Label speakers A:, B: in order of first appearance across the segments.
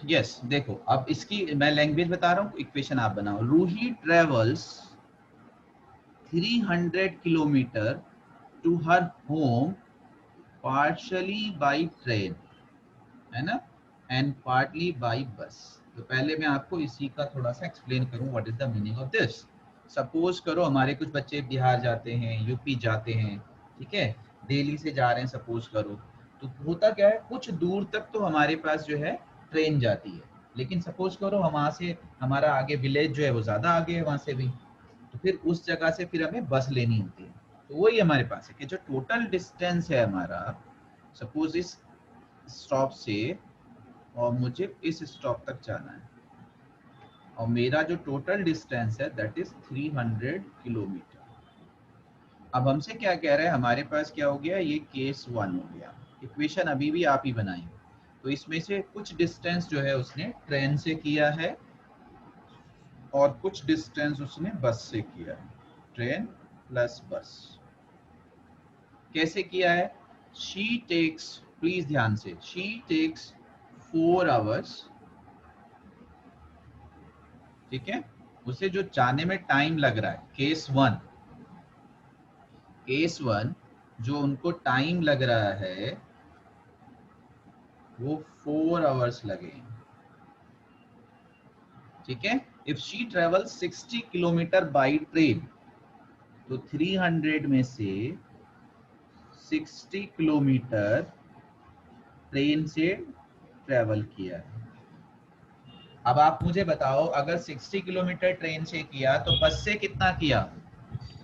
A: Yes देखो, अब इसकी मैं लैंग्वेज बता रहा हूँ, इक्वेशन आप बनाओ। Roohi travels 300 kilometre to her home partially by train, है ना, एंड पार्टली बाई बस। तो पहले मैं आपको इसी का थोड़ा सा एक्सप्लेन करूं, what is the meaning of this. Suppose करो हमारे कुछ बच्चे बिहार जाते हैं, यूपी जाते हैं, ठीक है, दिल्ली से जा रहे हैं सपोज करो। तो होता क्या है, कुछ दूर तक तो हमारे पास जो है ट्रेन जाती है, लेकिन सपोज करो हम वहाँ से, हमारा आगे विलेज जो है वो ज़्यादा आगे है वहाँ से भी, तो फिर उस जगह से फिर हमें बस लेनी होती है। तो वही हमारे पास है कि जो टोटल डिस्टेंस है हमारा, सपोज इस स्टॉप से और मुझे इस स्टॉप तक जाना है, और मेरा जो टोटल डिस्टेंस है दैट इज 300 किलोमीटर। अब हमसे क्या कह रहे हैं, हमारे पास क्या हो गया, ये केस 1 हो गया। इक्वेशन अभी भी आप ही बनाएंगे। तो इसमें से कुछ डिस्टेंस जो है उसने ट्रेन से किया है और कुछ डिस्टेंस उसने बस से किया है, ट्रेन प्लस बस। कैसे किया है, शी टेक्स, प्लीज ध्यान से, शी टेक्स 4 आवर्स, ठीक है, उसे जो जाने में टाइम लग रहा है, केस वन जो उनको टाइम लग रहा है वो 4 आवर्स लगे, ठीक है। If she travel 60 kilometre by train, तो 300 में से 60 किलोमीटर ट्रेन से ट्रेवल किया है। अब आप मुझे बताओ, अगर 60 किलोमीटर ट्रेन से किया तो बस से कितना किया?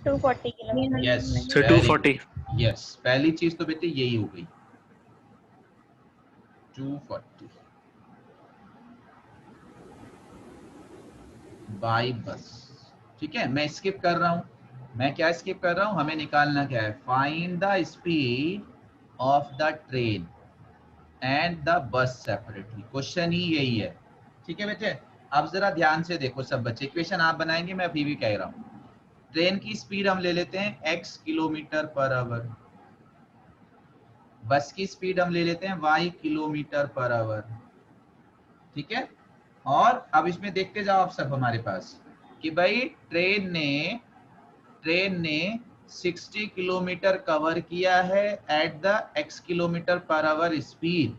B: 240 किलोमीटर।
A: Yes,
C: So 240.
A: यस, पहली चीज तो बेटे यही हो गई, 240 बाई बस, ठीक है। मैं स्किप कर रहा हूं, मैं क्या स्किप कर रहा हूं, हमें निकालना क्या है, find the speed of the train and the bus separately. Question ही यही है, ठीक है बेटे। अब जरा ध्यान से देखो सब बच्चे, इक्वेशन आप बनाएंगे, मैं अभी भी कह रहा हूं। ट्रेन की स्पीड हम ले लेते हैं x किलोमीटर पर आवर, बस की स्पीड हम ले लेते हैं y किलोमीटर पर आवर, ठीक है। और अब इसमें देखते जाओ आप सब हमारे पास कि भाई ट्रेन ने 60 किलोमीटर कवर किया है at the x kilometre per hour speed,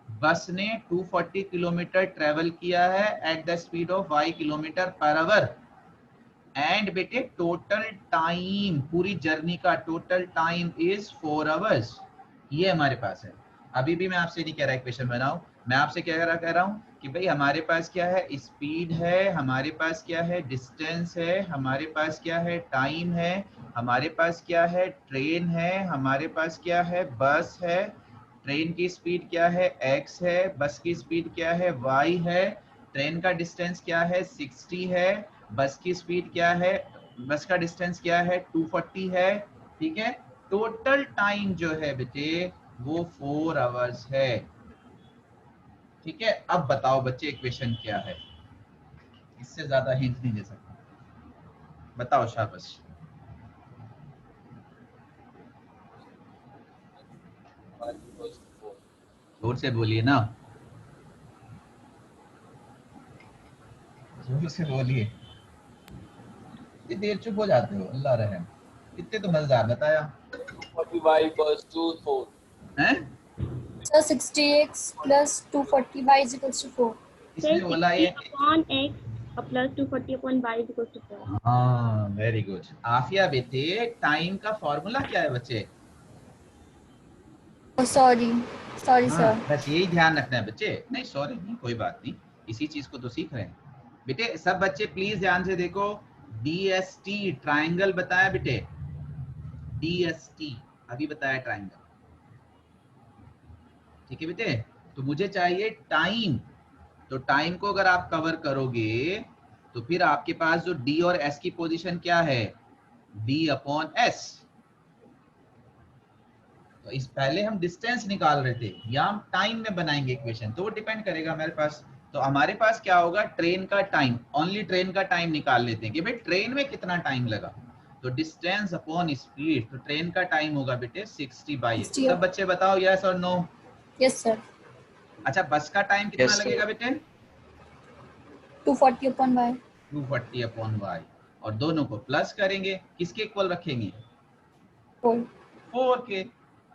A: बस ने 240 किलोमीटर ट्रेवल किया है at the speed of y kilometre per hour. And बेटे टोटल टाइम, पूरी जर्नी का टोटल टाइम इज 4 आवर्स। ये हमारे पास है। अभी भी मैं आपसे नहीं कह रहा इक्वेशन बनाओ, मैं आपसे क्या कह रहा हूँ कि भाई हमारे पास क्या है, स्पीड है, हमारे पास क्या है, डिस्टेंस है, हमारे पास क्या है, टाइम है, हमारे पास क्या है, ट्रेन है, हमारे पास क्या है, बस है। ट्रेन की स्पीड क्या है, x है, बस की स्पीड क्या है, y है, ट्रेन का डिस्टेंस क्या है, 60 है, बस की स्पीड क्या है, बस का डिस्टेंस क्या है, 240 है, ठीक है। टोटल टाइम जो है बेटे वो 4 आवर्स है, ठीक है। अब बताओ बच्चे इक्वेशन क्या है, इससे ज्यादा हिंट नहीं दे सकता, बताओ शाबाश। जोर से बोलिए ना, जोर से बोलिए, इतनी देर चुप हो जाते हो, अल्लाह रहम। इतने तो मजेदार बताया
D: 240y equals to 4.
A: हैं।
E: So 60x plus 240y is equals to 4.
A: इसने बोला ये,
B: upon x plus 240 upon y is equal to 4।
A: हाँ वेरी गुड आफिया। बेटे टाइम का फॉर्मूला क्या है बच्चे?
E: Oh, sorry
A: हाँ,
E: sir.
A: बस यही ध्यान रखना है बच्चे, नहीं सॉरी नहीं, कोई बात नहीं, इसी चीज को तो सीख रहे हैं बेटे। सब बच्चे प्लीज ध्यान से देखो, DST ट्राइंगल बताया बेटे, DST अभी बताया ट्राइंगल, ठीक है बेटे। तो मुझे चाहिए टाइम, तो टाइम को अगर आप कवर करोगे तो फिर आपके पास जो D और S की पोजीशन क्या है, D अपॉन S। तो इस पहले हम डिस्टेंस निकाल रहे थे, या हम टाइम में बनाएंगे इक्वेशन, तो वो डिपेंड करेगा हमारे पास। तो हमारे पास क्या होगा, ट्रेन का टाइम, ओनली ट्रेन का टाइम निकाल लेते हैं कि भाई ट्रेन में कितना टाइम लगा, तो डिस्टेंस अपॉन स्पीड, तो ट्रेन का टाइम होगा बेटे 60 बाई 8।
E: 60
A: सब बच्चे बताओ यस और नो।
E: Yes sir.
A: अच्छा बस का टाइम कितना
C: Yes, sir.
A: लगेगा बेटे?
E: 240 upon y.
A: 240 अपॉन y, और दोनों को प्लस करेंगे, किसके इक्वल रखेंगे?
E: 4.
A: 4 के।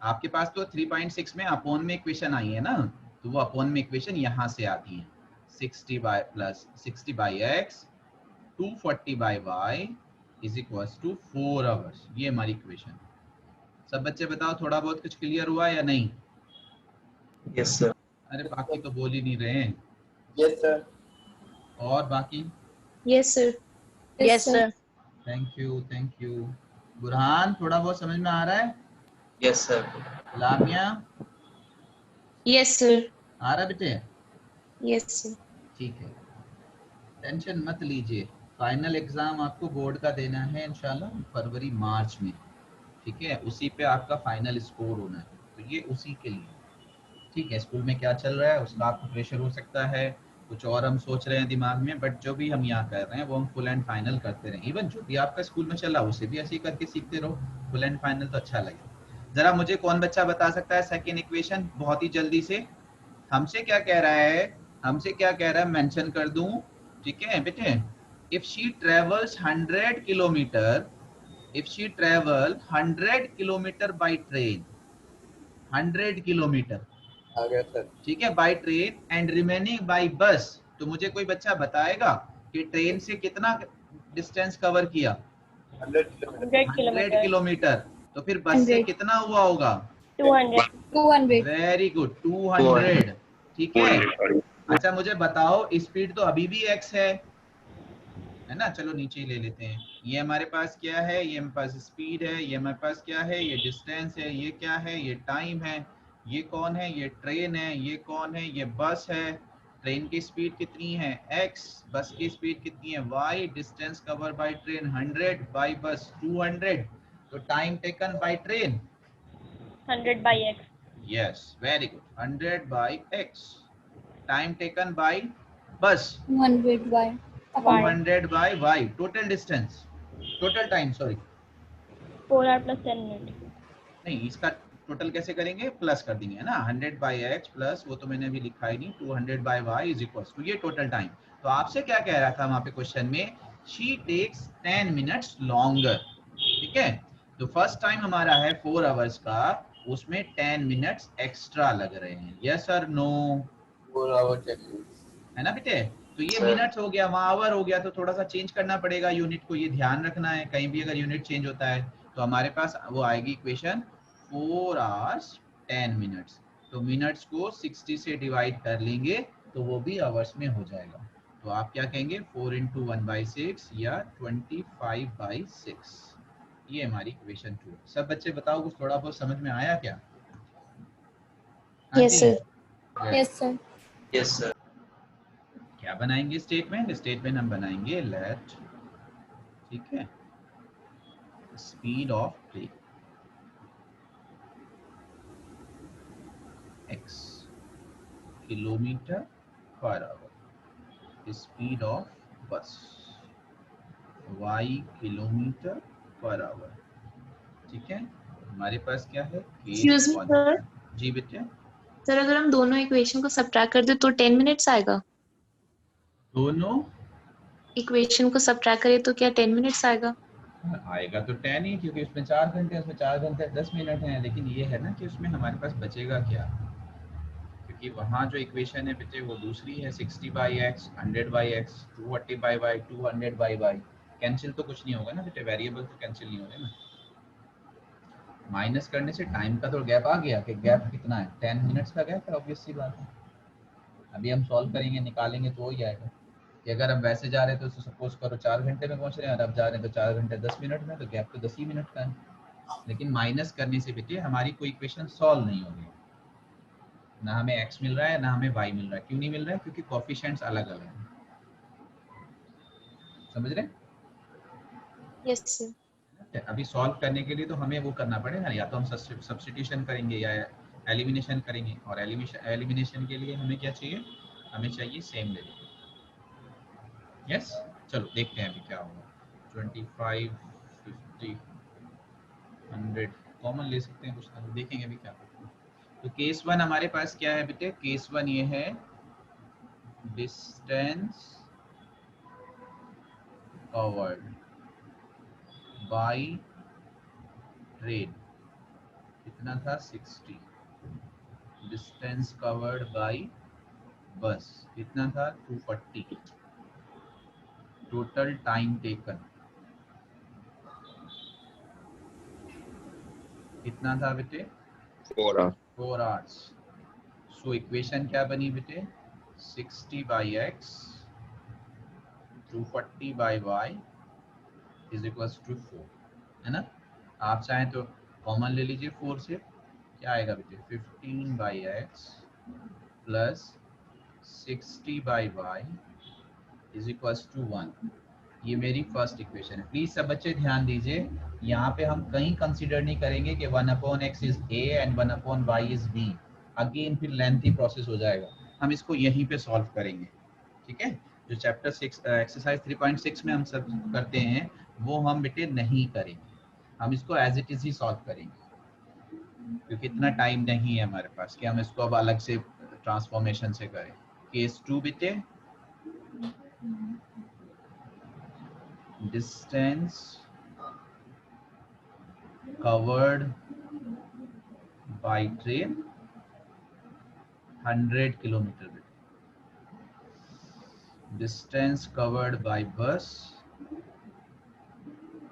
A: आपके पास तो 3.6 में अपॉन में इक्वेशन आई है ना, तो वो अपॉन में इक्वेशन यहाँ से आती है, 60 by plus 60 by x 240 by y is equals to 4 hours. ये हमारी इक्वेशन। सब बच्चे बताओ थोड़ा बहुत कुछ क्लियर हुआ या नहीं?
C: Yes, sir.
A: अरे बाकी तो बोल ही नहीं रहे हैं।
D: Yes, sir.
A: और बाकी?
F: Yes, sir.
E: Yes, sir.
A: Thank you, thank you. Burhan थोड़ा बहुत समझ में आ रहा है?
C: Yes, sir.
A: लामिया
F: Yes, sir.
A: आ रहा है बेटे?
F: Yes, sir.
A: ठीक है, टेंशन मत लीजिए। फाइनल एग्जाम आपको बोर्ड का देना है इंशाल्लाह फरवरी मार्च में, ठीक है? उसी पे आपका फाइनल स्कोर होना है, तो ये उसी के लिए, ठीक है? स्कूल में क्या चल रहा है उसका आपको प्रेशर हो सकता है, कुछ और हम सोच रहे हैं दिमाग में, बट जो भी हम यहाँ कर रहे हैं वो हम फुल एंड फाइनल करते रहें। इवन जो भी आपका स्कूल में चला उसे भी ऐसे ही करके सीखते रहो, फुल एंड फाइनल तो अच्छा लगे। जरा मुझे कौन बच्चा बता सकता है सेकेंड इक्वेशन बहुत ही जल्दी से? हमसे क्या कह रहा है, हमसे क्या कह रहा है, मेंशन कर दूं, ठीक है बेटे? If she travels 100 kilometre, if she travel 100 kilometre by train, 100 kilometre,
D: आ गया सर।
A: ठीक है, by train and remaining by bus, तो मुझे कोई बच्चा बताएगा कि ट्रेन से कितना डिस्टेंस कवर किया?
D: 100 किलोमीटर।
B: 100
A: 100
B: किलोमीटर।
A: किलोमीटर। तो फिर बस से
E: 100.
A: कितना हुआ होगा?
B: 200।
E: 200.
A: वेरी गुड, 200, ठीक है? अच्छा मुझे बताओ स्पीड तो अभी भी x है ना? चलो नीचे ही ले लेते हैं। ये हमारे पास क्या है? ये हमारे पास स्पीड है, ये हमारे पास क्या है? ये डिस्टेंस है, ये क्या है? ये टाइम है। ये कौन है? ये ट्रेन है। ये कौन है? ये बस है। ट्रेन की स्पीड कितनी है? x, बस की स्पीड कितनी है? y, distance cover by train 100, by bus 200, तो time taken by train
B: 100 by x।
A: Yes very good, 100 by x, time taken by bus
E: 200 y. Upon
B: Y।
A: 200 by y, total distance, total time, sorry
B: 4 hour plus 10 minutes।
A: नहीं, इसका total कैसे करेंगे? Plus कर देंगे, है ना? 100 by x plus, वो तो मैंने अभी लिखा ही नहीं, 200 by y is equal to ये टोटल टाइम। तो आपसे क्या कह रहा था वहां पे क्वेश्चन में? शी टेक्स 10 मिनट्स लॉन्गर, ठीक है? तो फर्स्ट टाइम हमारा है 4 आवर्स का, उसमें 10 मिनट्स एक्स्ट्रा लग रहे हैं, यस और नो?
D: 4 hour चलिए।
A: है ना बेटे? तो ये
C: Sir.
A: मिनट्स हो गया, वहाँ आवर हो गया, तो थोड़ा सा चेंज करना पड़ेगा यूनिट को, ये ध्यान रखना है, कहीं भी अगर यूनिट चेंज होता है तो हमारे पास वो आएगी इक्वेशन 4 hours 10 minutes। तो मिनट्स को 60 से डिवाइड कर लेंगे तो वो भी आवर्स में हो जाएगा। तो आप क्या कहेंगे? 4 into 1/6 या 25/6। ये हमारी इक्वेशन 2। सब बच्चे बताओ कुछ थोड़ा बहुत समझ में आया क्या? हाँ
F: Yes,
A: जी,
F: sir.
E: Yes, sir.
C: Yes, sir.
A: क्या बनाएंगे स्टेटमेंट? स्टेटमेंट हम बनाएंगे लेट, ठीक है, speed of train x kilometre per hour, speed of बस y किलोमीटर पर आवर, ठीक है? हमारे पास क्या है?
F: Excuse me, sir.
A: जी बेटे।
F: सर अगर हम दोनों इक्वेशन को सब्ट्रैक्ट कर दे तो 10 मिनट्स आएगा?
A: दोनों
F: इक्वेशन को सब्ट्रैक्ट करें तो क्या 10 मिनट्स आएगा?
A: आएगा तो 10 ही, क्योंकि उसमें 4 घंटे, उसमें 4 घंटे 10 मिनट हैं, लेकिन ये है ना कि उसमें हमारे पास बचेगा क्या? क्योंकि वहाँ जो इक्वेशन है बेटे वो दूसरी है, 60 by x, 100 by x, 240 by y, 200 by y. Cancel तो कुछ नहीं होगा ना बेटे, वेरिएबल तो कैंसिल नहीं हो रहे ना। माइनस करने से टाइम का तो गैप आ गया, कि गैप कितना है? 10 मिनट्स का गैप है, ऑब्वियस सी बात है। अभी हम सॉल्व करेंगे, निकालेंगे तो हो ही आएगा कि अगर हम वैसे जा रहे हैं तो सपोज करो 4 घंटे में पहुंच रहे हैं, और अब जा रहे हैं तो 4 घंटे 10 मिनट में, तो गैप तो 10 ही मिनट का है। लेकिन माइनस करने से बेटे हमारी कोई इक्वेशन सॉल्व नहीं हो रही, ना हमें x मिल रहा है ना हमें y मिल रहा है। क्यों नहीं मिल रहा है? क्योंकि कोफिशिएंट्स अलग अलग हैं, समझ रहे?
F: Yes, sir.
A: अभी सॉल्व करने के लिए तो हमें वो करना पड़ेगा, या तो हम सब्स्टिट्यूशन करेंगे या एलिमिनेशन करेंगे, और एलिमिनेशन के लिए हमें क्या चाहिए? हमें चाहिए सेम वेरिएबल। यस, चलो देखते हैं अभी क्या होगा। 25, 50, 100 कॉमन ले सकते हैं कुछ, तो देखेंगे अभी क्या करते हैं। तो केस वन हमारे पास क्या है बेटे? केस वन ये है डिस्टेंस कवर्ड बाय ट्रेन, कितना था? 60। डिस्टेंस कवर्ड बाय बस कितना था? 240। टोटल टाइम टेकन कितना था बेटे?
G: 4 hours.
A: 4 आवर्स। सो इक्वेशन क्या बनी बेटे? 60 by x 240 by y is equals to 4, है ना? आप चाहें तो कॉमन ले लीजिए 4 से, क्या आएगा बेटे? 15 by x plus 60 by y is equals to 1। ये मेरी फर्स्ट इक्वेशन है। प्लीज सब बच्चे ध्यान दीजिए, यहाँ पे हम कहीं कंसीडर नहीं करेंगे कि 1/x is a and 1/y is b। Again फिर लेंथी प्रोसेस हो जाएगा, हम इसको यहीं पे सॉल्व करेंगे, ठीक है? जो चैप्टर 6 एक्सरसाइज 3.6 में हम सब करते हैं वो हम बेटे नहीं करेंगे, हम इसको एज इट इज ही सॉल्व करेंगे, क्योंकि इतना टाइम नहीं है हमारे पास कि हम इसको अब अलग से ट्रांसफॉर्मेशन से करें। केस 2 बेटे, distance covered by train 100 kilometre, distance covered by bus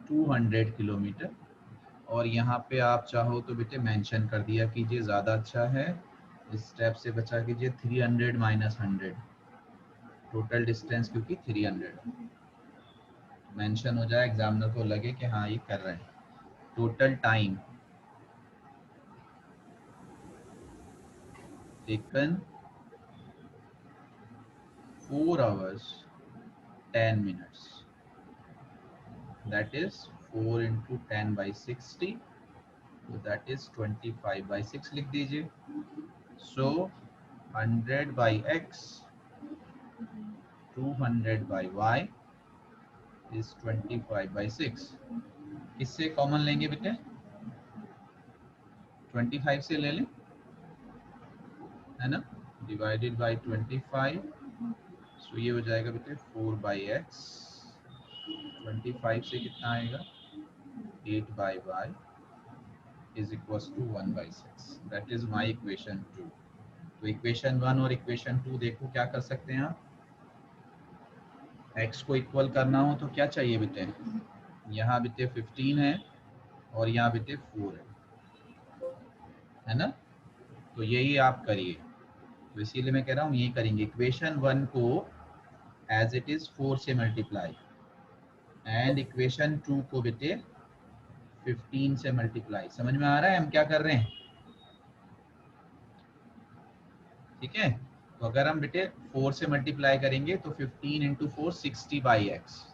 A: 200 kilometre. और यहाँ पे आप चाहो तो बेटे मेंशन कर दिया कीजिए, ज़्यादा अच्छा है। इस स्टेप से बचा कीजिए 300 माइनस 100, टोटल डिस्टेंस क्योंकि 300 मेंशन हो जाए, एग्जामिनर को लगे कि हाँ ये कर रहे हैं। Total time taken 4 hours 10 minutes, that is 4 into 10 by 60, so that is 25 by 6 लिख दीजिए। so 100 by x 200 by y is 25 by 6। किससे कॉमन लेंगे बेटे? 25 से ले लें, है ना? डिवाइडेड बाय 25, सो ये हो जाएगा बेटे 4 by x, 25 से कितना आएगा? 8 by y is equals to 1 by 6। that is my equation 2। तो इक्वेशन 1 और इक्वेशन 2 देखो क्या कर सकते हैं आप। x को इक्वल करना हो तो क्या चाहिए बेटे? यहाँ बेटे 15 है और यहाँ बेटे 4 है ना? तो यही आप करिए, तो इसीलिए मैं कह रहा हूँ यही करेंगे। इक्वेशन 1 को एज इट इज 4 से मल्टीप्लाई एंड इक्वेशन 2 को बेटे 15 से मल्टीप्लाई। समझ में आ रहा है हम क्या कर रहे हैं? ठीक है, तो अगर हम बेटे 4 से मल्टीप्लाई करेंगे तो 15 इंटू 4 60 बाई एक्स।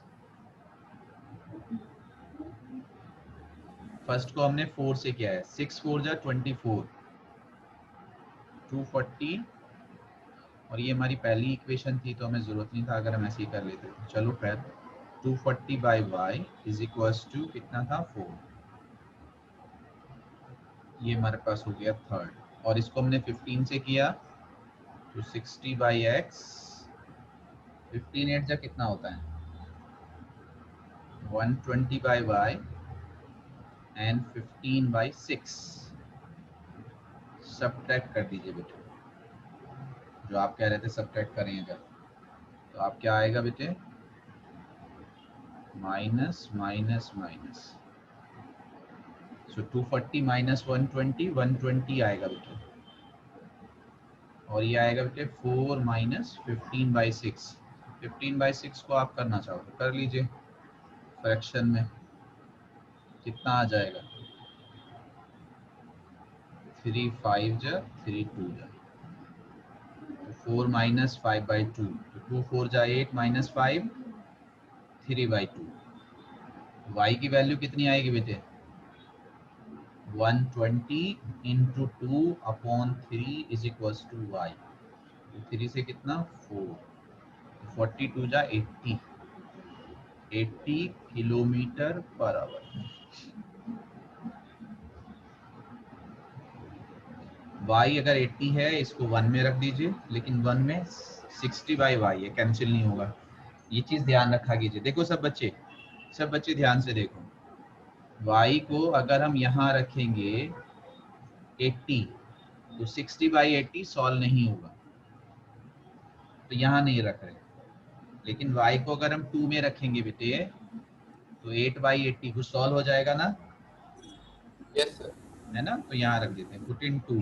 A: फर्स्ट को हमने 4 से किया है, 6 4 जा 24 240, और ये हमारी पहली इक्वेशन थी तो हमें जरूरत नहीं था अगर हम ऐसे ही कर लेते तो। चलो फिर 240 by y is equals to कितना था? 4। ये हमारे पास हो गया थर्ड, और इसको हमने 15 से किया तो 60 बाई एक्स, 15 8 जा कितना होता है? 120 by y and 15 by 6 subtract कर दीजिए बेटे, जो आप कह रहे थे सब्ट्रैक्ट करें अगर, तो आप क्या आएगा बेटे? माइनस माइनस माइनस, सो 240 माइनस 120 120 आएगा बेटे, और ये आएगा बेटे 4 माइनस 15 बाई 6। 15 बाई 6 को आप करना चाहो तो कर लीजिए, फ्रैक्शन में कितना आ जाएगा? 3 5 जा 3 2 जा, तो 4 माइनस 5 बाई 2, तो 2 4 जा 8 माइनस 5 3 बाई 2। y की वैल्यू कितनी आएगी बेटे? 120 into 2 upon 3 is equals to y। 3 से कितना? 4, 42 जा 80 किलोमीटर पर आवर। y अगर 80 है इसको 1 में रख दीजिए, लेकिन 1 में 60/y है, कैंसिल नहीं होगा। ये चीज़ ध्यान रखा कीजिए। देखो सब बच्चे ध्यान से देखो, y को अगर हम यहाँ रखेंगे 80 तो 60/80 सॉल्व नहीं होगा, तो यहाँ नहीं रख रहे। लेकिन y को अगर हम 2 में रखेंगे बेटे तो 8/80 कुछ सॉल्व हो जाएगा ना,
D: यस सर।
A: है ना। तो यहाँ रख देते हैं पुट इन 2।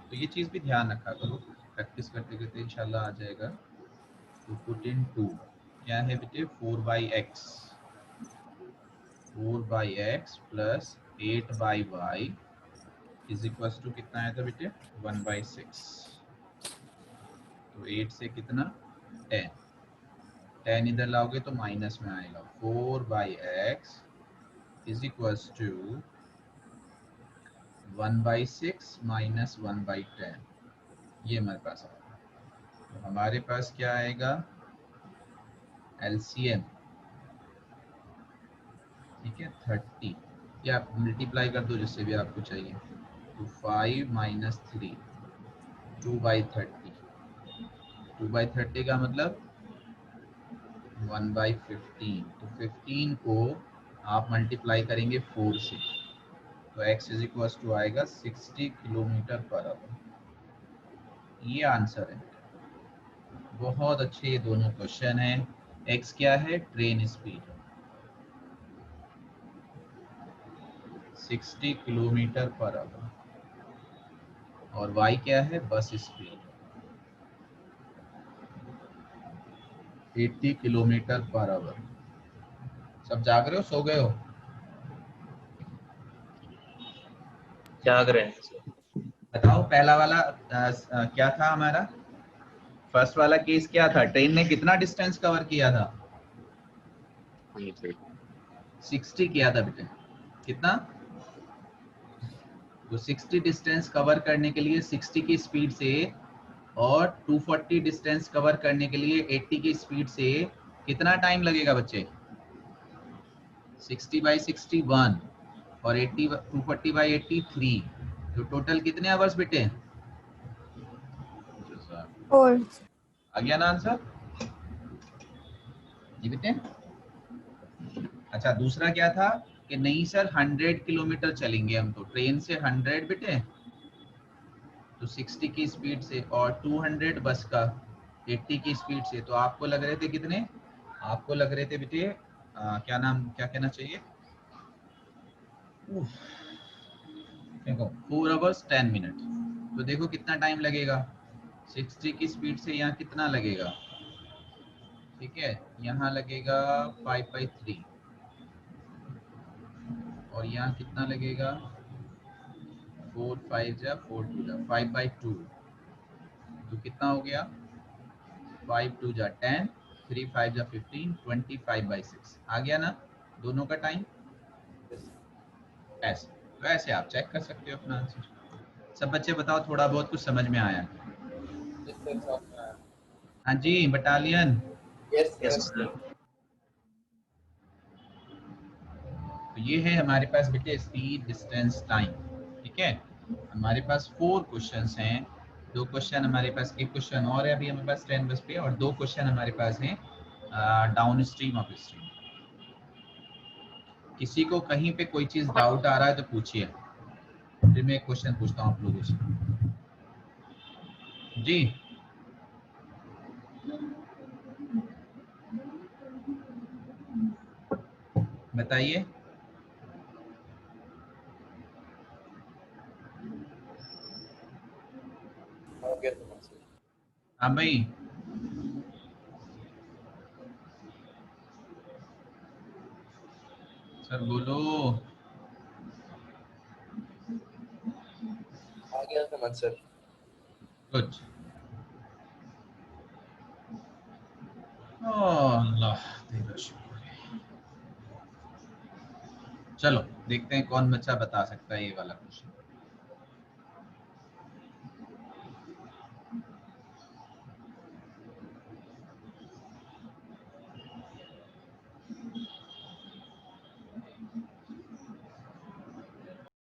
A: तो ये चीज़ भी ध्यान रखा करो, प्रैक्टिस करते करते इंशाल्लाह आ जाएगा। तो पुट इन 2 क्या है बेटे 4/x plus 8/y is equal to कितना आया था बेटे 1/6। तो 8 से कितना 10 इधर लाओगे तो माइनस में आएगा। 4/x is equal to 1/6 minus 1/10। ये हमारे पास आएगा। तो हमारे पास क्या आएगा एलसीएम, ठीक है 30, या आप मल्टीप्लाई कर दो जिससे भी आपको चाहिए। तो 5 माइनस 3 2/30, 2/30 का मतलब 1/15। तो 15 को आप मल्टीप्लाई करेंगे 4 से, तो x इज इक्वल टू आएगा 60 किलोमीटर पर आवर। ये आंसर है। बहुत अच्छे ये दोनों क्वेश्चन हैं। x क्या है train speed 60 kilometre per hour, और y क्या है बस स्पीड 80 किलोमीटर पर आवर। सब जाग रहे हो सो गए हो?
C: जाग रहे हैं सर।
A: बताओ पहला वाला क्या था हमारा, फर्स्ट वाला केस क्या था, ट्रेन ने कितना डिस्टेंस कवर किया था 60 किया था बेटे, कितना तो 60 डिस्टेंस कवर करने के लिए 60 की स्पीड से और 240 डिस्टेंस कवर करने के लिए 80 की स्पीड से कितना टाइम लगेगा बच्चे 60/60 1 और 80 240/80 3, तो टोटल कितने आवर्स बेटे
E: 4.
A: आ गया ना आंसर जी बेटे। अच्छा दूसरा क्या था कि नहीं सर 100 किलोमीटर चलेंगे हम, तो ट्रेन से 100 बेटे तो 60 की स्पीड से और 200 बस का 80 की स्पीड से, तो आपको लग रहे थे कितने, आपको लग रहे थे बेटे क्या नाम क्या कहना चाहिए देखो 4 आवर्स 10 मिनट। तो देखो कितना टाइम लगेगा 60 की स्पीड से यहाँ कितना लगेगा, ठीक है यहाँ लगेगा 5/3 और यहाँ कितना लगेगा 4 5 जा 4 2 जा 5/2, तो कितना हो गया 5 2 जा 10 3 5 जा 15 25/6 आ गया ना दोनों का टाइम। ऐसे तो ऐसे आप चेक कर सकते हो अपना आंसर। सब बच्चे बताओ थोड़ा बहुत कुछ समझ में आया?
D: यस सर समझ में आया।
A: हाँ जी battalion.
D: Yes
C: yes
D: sir.
C: Sir.
A: तो ये है हमारे पास बेटे स्पीड डिस्टेंस टाइम, ठीक है। हमारे पास 4 क्वेश्चंस हैं, 2 क्वेश्चन हमारे पास, एक क्वेश्चन और है अभी हमारे पास ट्रेन बस पे, और 2 क्वेश्चन हमारे पास हैं डाउन स्ट्रीम अप स्ट्रीम। किसी को कहीं पे कोई चीज डाउट आ रहा है तो पूछिए, फिर मैं एक क्वेश्चन पूछता हूँ आप लोगों से जी। बताइए
D: हो गया समझ में।
A: हाँ भाई सर बोलो।
D: आ गया समझ सर।
A: कुछ अल्लाह तेरा शुक्र है। चलो देखते हैं कौन बच्चा बता सकता है ये वाला क्वेश्चन।